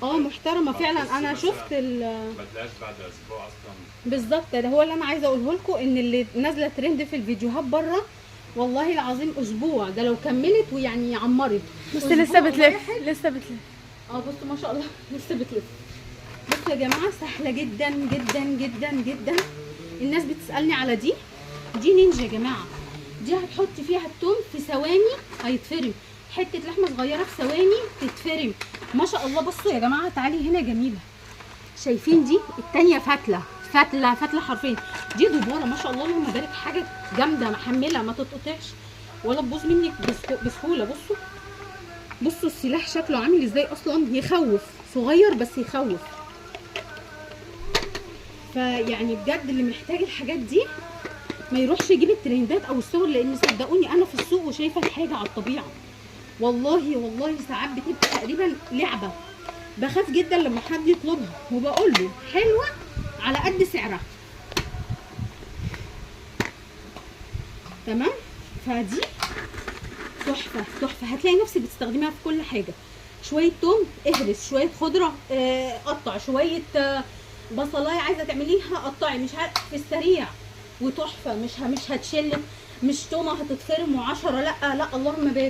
محترمه فعلا. انا شفت ما تلاقيش بعد اسبوع اصلا. بالظبط، ده هو اللي انا عايزه اقوله لكم، ان اللي نازله ترند في الفيديوهات بره والله العظيم اسبوع، ده لو كملت ويعني عمرت. بس لسه بتلف، لسه بتلف. بصوا ما شاء الله لسه بتلف. بصوا يا جماعه سهله جدا جدا جدا جدا. الناس بتسالني على دي نينجا يا جماعه. دي هتحطي فيها التوم في ثواني هيتفرم، حته لحمه صغيره في ثواني تتفرم ما شاء الله. بصوا يا جماعه تعالي هنا جميله، شايفين دي التانيه فتله فتله فتله حرفيا. دي دبوره ما شاء الله اللهم بارك، حاجه جامده محمله ما تتقطعش ولا تبوظ منك بسهوله. بصوا السلاح شكله عامل ازاي اصلا، يخوف، صغير بس يخوف. فيعني بجد اللي محتاج الحاجات دي ما يروحش يجيب الترندات او الصور، لان صدقوني انا في السوق وشايفه الحاجه على الطبيعه والله ساعات بتبقى تقريبا لعبه. بخاف جدا لما حد يطلبها وبقول له حلوه على قد سعرها. تمام. فدي تحفه تحفه، هتلاقي نفسك بتستخدميها في كل حاجه. شويه توم اهرس، شويه خضره قطع، شويه بصلايه عايزه تعمليها قطعي، مش في السريع وتحفه. مش هتشلك، مش تومه هتتفرم و10، لا اللهم بارك.